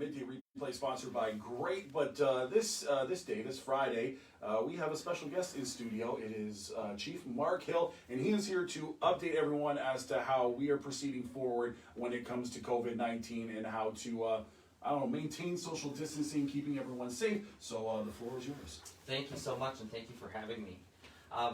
midday replay sponsored by Great, but this Friday, we have a special guest in studio. It is Chief Mark Hill, and he is here to update everyone as to how we are proceeding forward when it comes to COVID-19 and how to maintain social distancing, keeping everyone safe. So the floor is yours. Thank you so much, and thank you for having me.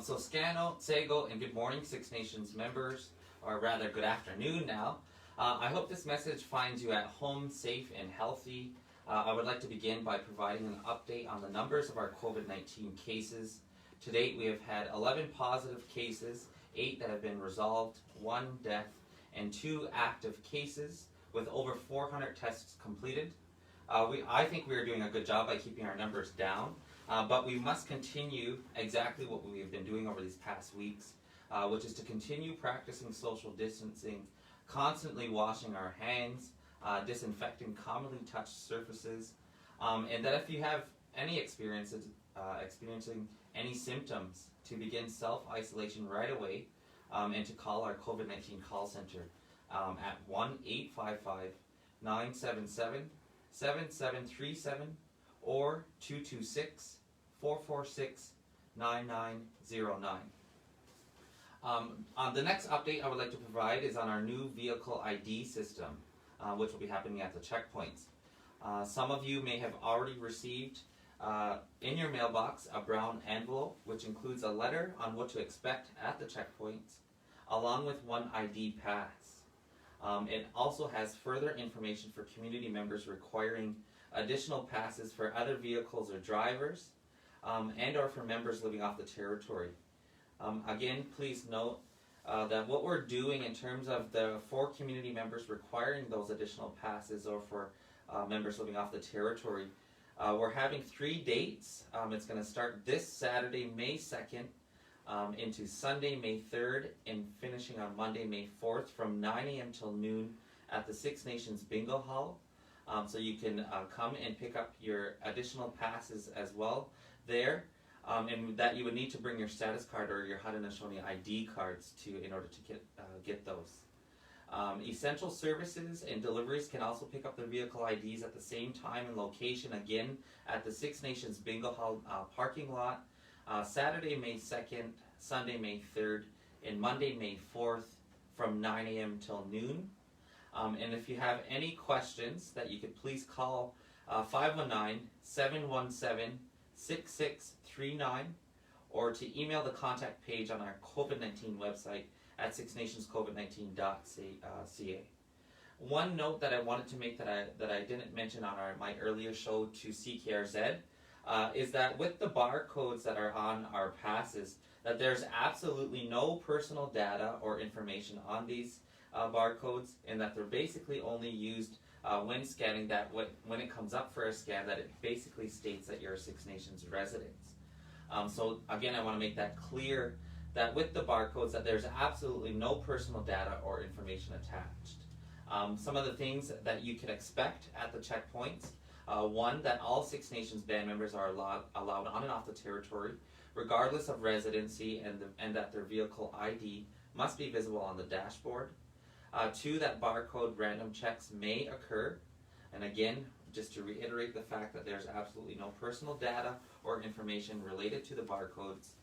So Scano, Sego, and good morning, Six Nations members, or rather good afternoon now. I hope this message finds you at home, safe and healthy. I would like to begin by providing an update on the numbers of our COVID-19 cases. To date, we have had 11 positive cases, 8 that have been resolved, 1 death, and 2 active cases with over 400 tests completed. I think we are doing a good job by keeping our numbers down, but we must continue exactly what we have been doing over these past weeks, which is to continue practicing social distancing, constantly washing our hands, disinfecting commonly touched surfaces, and that if you have any experiencing any symptoms, to begin self-isolation right away, and to call our COVID-19 call center at 1-855-977-7737 or 226-446-9909. The next update I would like to provide is on our new vehicle ID system, which will be happening at the checkpoints. Some of you may have already received in your mailbox a brown envelope, which includes a letter on what to expect at the checkpoints, along with one ID pass. It also has further information for community members requiring additional passes for other vehicles or drivers, and or for members living off the territory. Again, please note that what we're doing in terms of the 4 community members requiring those additional passes, or for members living off the territory, we're having 3 dates. It's going to start this Saturday, May 2nd, into Sunday, May 3rd, and finishing on Monday, May 4th from 9 a.m. till noon at the Six Nations Bingo Hall. So you can come and pick up your additional passes as well there. And that you would need to bring your status card or your Haudenosaunee ID cards in order to get those. Essential services and deliveries can also pick up their vehicle IDs at the same time and location, again at the Six Nations Bingo Hall parking lot, Saturday, May 2nd, Sunday, May 3rd, and Monday, May 4th from 9 a.m. till noon. And if you have any questions, that you could please call 519-717-6639, or to email the contact page on our COVID-19 website at sixnationscovid19.ca. One note that I wanted to make that I didn't mention on my earlier show to CKRZ is that with the barcodes that are on our passes, that there's absolutely no personal data or information on these barcodes, and that they're basically only used when scanning, that when it comes up for a scan, that it basically states that you're a Six Nations resident. So again, I want to make that clear, that with the barcodes, that there's absolutely no personal data or information attached. Some of the things that you can expect at the checkpoints: one, that all Six Nations band members are allowed on and off the territory, regardless of residency, and that their vehicle ID must be visible on the dashboard. 2, that barcode random checks may occur, and again, just to reiterate the fact that there's absolutely no personal data or information related to the barcodes.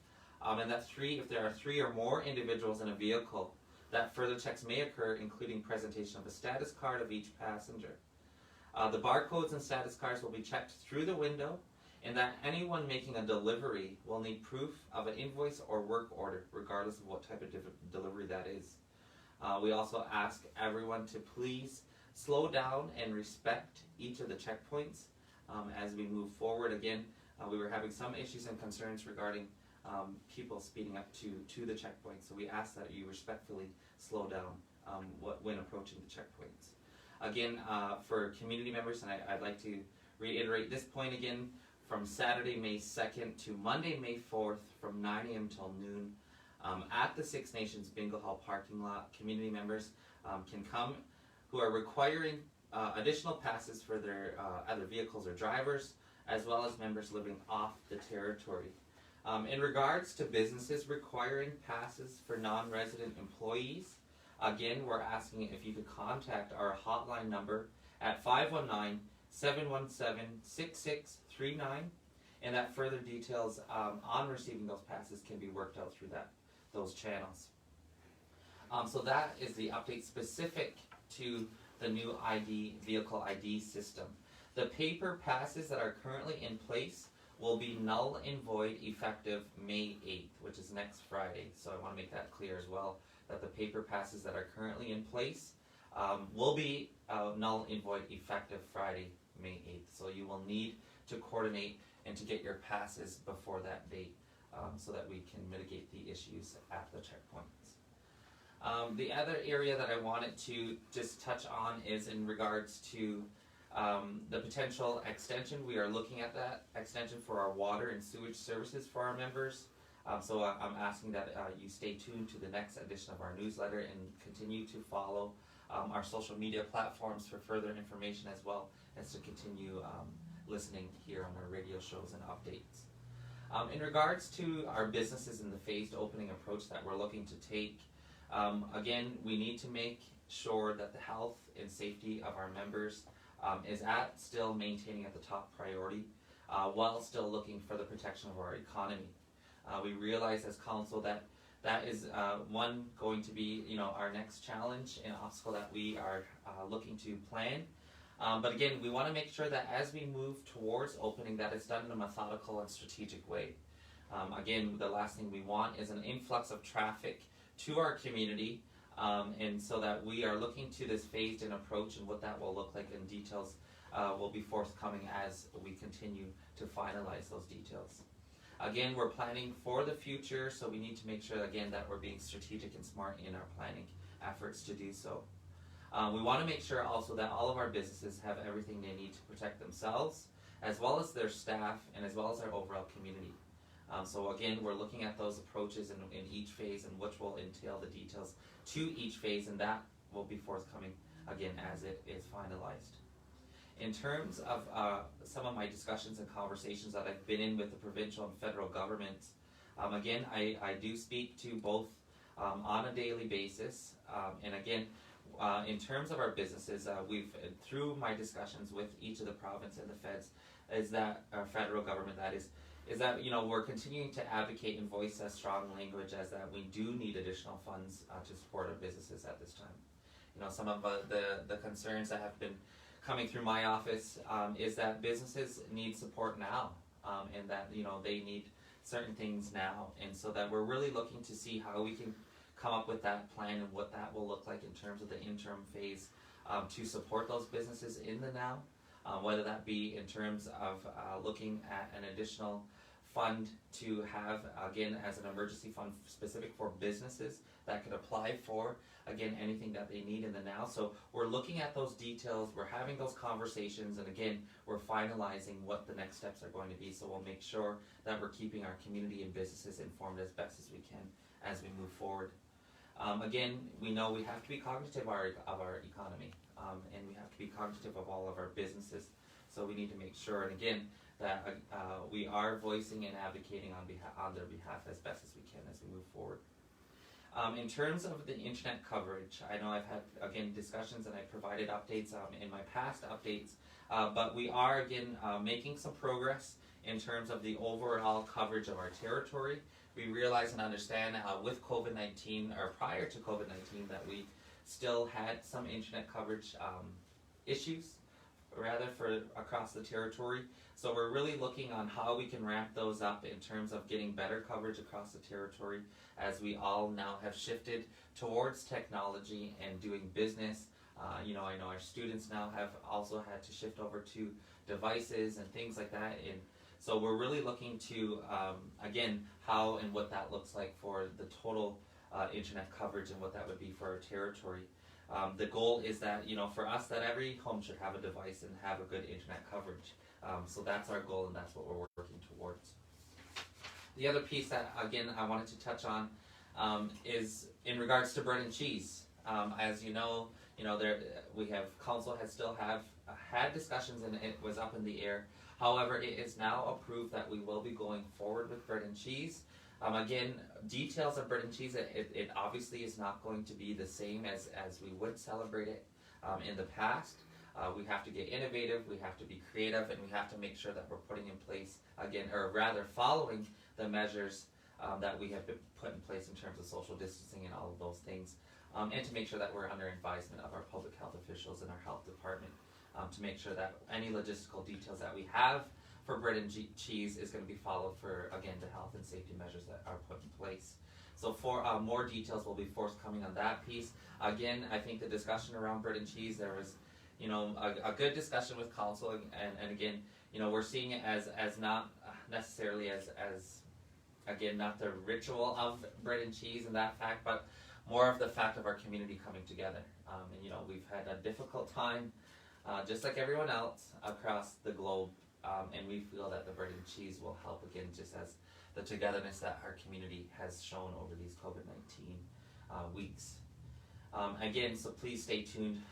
And that 3, if there are 3 or more individuals in a vehicle, that further checks may occur, including presentation of a status card of each passenger. The barcodes and status cards will be checked through the window, and that anyone making a delivery will need proof of an invoice or work order, regardless of what type of delivery that is. We also ask everyone to please slow down and respect each of the checkpoints as we move forward. Again, we were having some issues and concerns regarding people speeding up to the checkpoints, so we ask that you respectfully slow down when approaching the checkpoints. Again, for community members, and I'd like to reiterate this point again, from Saturday, May 2nd to Monday, May 4th, from 9 a.m. till noon, at the Six Nations Bingo Hall parking lot, community members can come who are requiring additional passes for their other vehicles or drivers, as well as members living off the territory. In regards to businesses requiring passes for non-resident employees, again, we're asking if you could contact our hotline number at 717-6639, and that further details on receiving those passes can be worked out through those channels. So that is the update specific to the new vehicle ID system. The paper passes that are currently in place will be null and void effective May 8th, which is next Friday. So I want to make that clear as well, that the paper passes that are currently in place will be null and void effective Friday, May 8th. So you will need to coordinate and to get your passes before that date so that we can mitigate the issues at the checkpoints. The other area that I wanted to just touch on is in regards to the potential extension. We are looking at that extension for our water and sewage services for our members. So I'm asking that you stay tuned to the next edition of our newsletter and continue to follow our social media platforms for further information, as well as to continue listening here on our radio shows and updates. In regards to our businesses and the phased opening approach that we're looking to take, again, we need to make sure that the health and safety of our members is still maintaining at the top priority, while still looking for the protection of our economy. We realize as council that is going to be our next challenge and obstacle that we are looking to plan. But again, we want to make sure that as we move towards opening, that it's done in a methodical and strategic way. Again, the last thing we want is an influx of traffic to our community, and so that we are looking to this phased-in approach, and what that will look like in details will be forthcoming as we continue to finalize those details. Again, we're planning for the future, so we need to make sure again that we're being strategic and smart in our planning efforts to do so. We want to make sure also that all of our businesses have everything they need to protect themselves, as well as their staff, and as well as our overall community. So again, we're looking at those approaches in each phase, and which will entail the details to each phase, and that will be forthcoming again as it is finalized. In terms of some of my discussions and conversations that I've been in with the provincial and federal governments, again, I do speak to both on a daily basis, and again, in terms of our businesses, through my discussions with each of the province and the feds, is that our federal government, that is that we're continuing to advocate and voice a strong language as that we do need additional funds to support our businesses at this time. Some of the concerns that have been coming through my office is that businesses need support now, and that they need certain things now, and so that we're really looking to see how we can come up with that plan and what that will look like in terms of the interim phase to support those businesses in the now, whether that be in terms of looking at an additional fund to have, again, as an emergency fund specific for businesses that could apply for, again, anything that they need in the now. So we're looking at those details, we're having those conversations, and again, we're finalizing what the next steps are going to be, so we'll make sure that we're keeping our community and businesses informed as best as we can as we move forward. Again, we know we have to be cognitive of our economy, and we have to be cognitive of all of our businesses, so we need to make sure, and again, that we are voicing and advocating on their behalf as best as we can as we move forward. In terms of the internet coverage, I know I've had, again, discussions and I provided updates in my past updates, but we are, again, making some progress in terms of the overall coverage of our territory. We realize and understand with COVID-19, or prior to COVID-19, that we still had some internet coverage issues, rather, for across the territory. So we're really looking on how we can ramp those up in terms of getting better coverage across the territory, as we all now have shifted towards technology and doing business. I know our students now have also had to shift over to devices and things like that, and so we're really looking to, again, how and what that looks like for the total internet coverage and what that would be for our territory. The goal is that, for us, that every home should have a device and have a good internet coverage. So that's our goal, and that's what we're working towards. The other piece that, again, I wanted to touch on is in regards to bread and cheese. As you know, council has still had discussions, and it was up in the air. However, it is now approved that we will be going forward with bread and cheese. Again, details of bread and cheese, it obviously is not going to be the same as we would celebrate it in the past. We have to get innovative, we have to be creative, and we have to make sure that we're putting in place, again, or rather following the measures that we have been put in place in terms of social distancing and all of those things, and to make sure that we're under advisement of our public health officials and our health department, to make sure that any logistical details that we have for bread and cheese is going to be followed for, again, the health and safety measures that are put in place. So for more details will be forthcoming on that piece. Again, I think the discussion around bread and cheese, there was, you know, a good discussion with council, and again, you know, we're seeing it as not necessarily as again, not the ritual of bread and cheese and that fact, but more of the fact of our community coming together. And you know, we've had a difficult time, just like everyone else across the globe, and we feel that the bread and cheese will help, again, just as the togetherness that our community has shown over these COVID-19 weeks. Again, so please stay tuned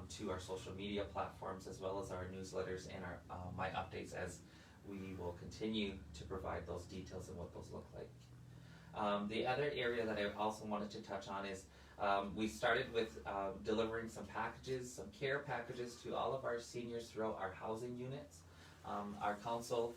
to our social media platforms, as well as our newsletters and our my updates, as we will continue to provide those details and what those look like. The other area that I also wanted to touch on is we started with delivering some packages, some care packages to all of our seniors throughout our housing units. Our council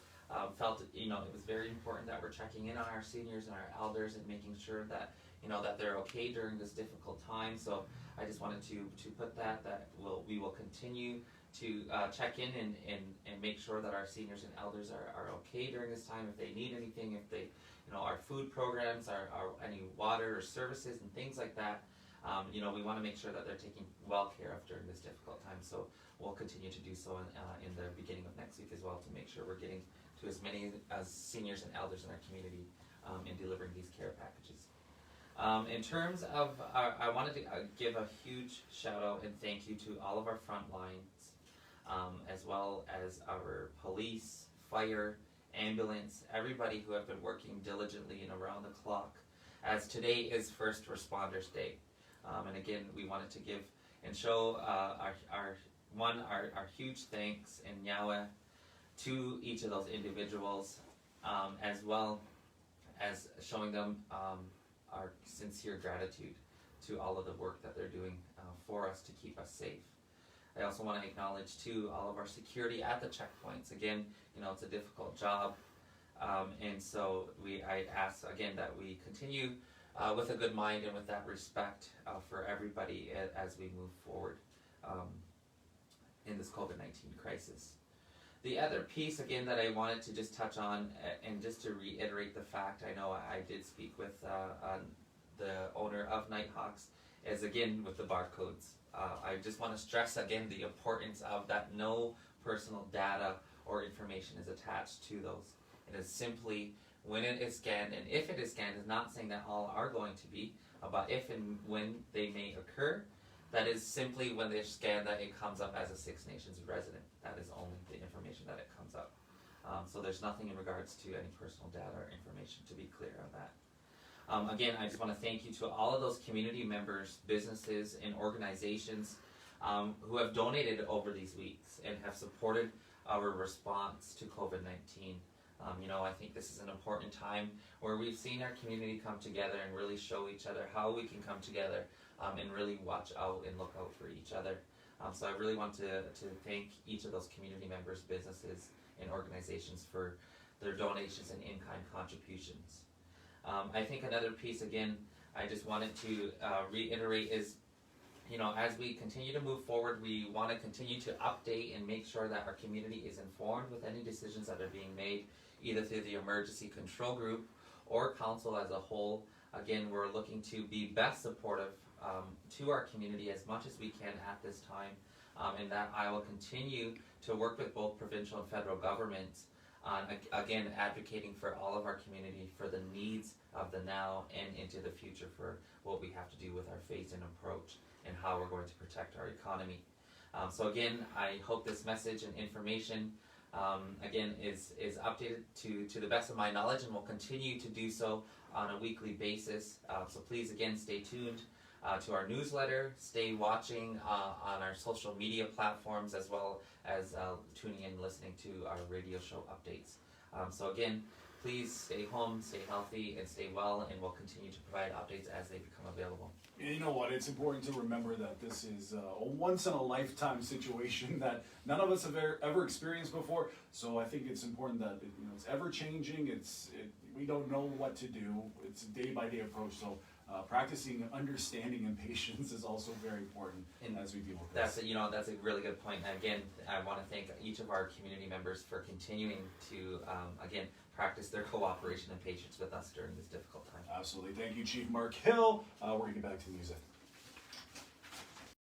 felt, you know, it was very important that we're checking in on our seniors and our elders and making sure that, you know, that they're okay during this difficult time. So I just wanted to put that we will continue to check in and make sure that our seniors and elders are okay during this time. If they need anything, if they, you know, our food programs, our any water or services and things like that, you know, we want to make sure that they're taken well care of during this difficult time. So we'll continue to do so in the beginning of next week as well, to make sure we're getting to as many as seniors and elders in our community in delivering these care packages. In terms of, I wanted to give a huge shout out and thank you to all of our front lines, as well as our police, fire, ambulance, everybody who have been working diligently and around the clock, as today is First Responders Day. And again, we wanted to give and show our huge thanks and nyawa to each of those individuals, as well as showing them our sincere gratitude to all of the work that they're doing for us to keep us safe. I also want to acknowledge too all of our security at the checkpoints. Again, you know, it's a difficult job, and so I ask again that we continue with a good mind and with that respect for everybody as we move forward in this COVID-19 crisis. The other piece, again, that I wanted to just touch on, and just to reiterate the fact, I know I did speak with the owner of Nighthawks, is again with the barcodes. I just want to stress again the importance of that no personal data or information is attached to those. It is simply when it is scanned, and if it is scanned, is not saying that all are going to be, but if and when they may occur, that is simply when they're scanned that it comes up as a Six Nations resident. That is only the information that it comes up. So there's nothing in regards to any personal data or information, to be clear on that. Again, I just want to thank you to all of those community members, businesses, and organizations who have donated over these weeks and have supported our response to COVID-19. You know, I think this is an important time where we've seen our community come together and really show each other how we can come together and really watch out and look out for each other. So I really want to thank each of those community members, businesses, and organizations for their donations and in-kind contributions. I think another piece, again, I just wanted to reiterate is, you know, as we continue to move forward, we want to continue to update and make sure that our community is informed with any decisions that are being made, either through the emergency control group or council as a whole. Again, we're looking to be best supportive to our community as much as we can at this time, and that I will continue to work with both provincial and federal governments on, again, advocating for all of our community for the needs of the now and into the future for what we have to do with our phased-in approach and how we're going to protect our economy. So again, I hope this message and information again is updated to the best of my knowledge, and will continue to do so on a weekly basis. So please, again, stay tuned to our newsletter, stay watching on our social media platforms, as well as tuning in and listening to our radio show updates So again, please stay home, stay healthy, and stay well, and we'll continue to provide updates as they become available. And you know what? It's important to remember that this is a once-in-a-lifetime situation that none of us have ever experienced before. So I think it's important that it's ever-changing. We don't know what to do. It's a day-by-day approach. So practicing understanding and patience is also very important as we deal with this. That's a really good point. And again, I want to thank each of our community members for continuing to again practice their cooperation and patience with us during this difficult time. Absolutely. Thank you, Chief Mark Hill. We're going to get back to the music.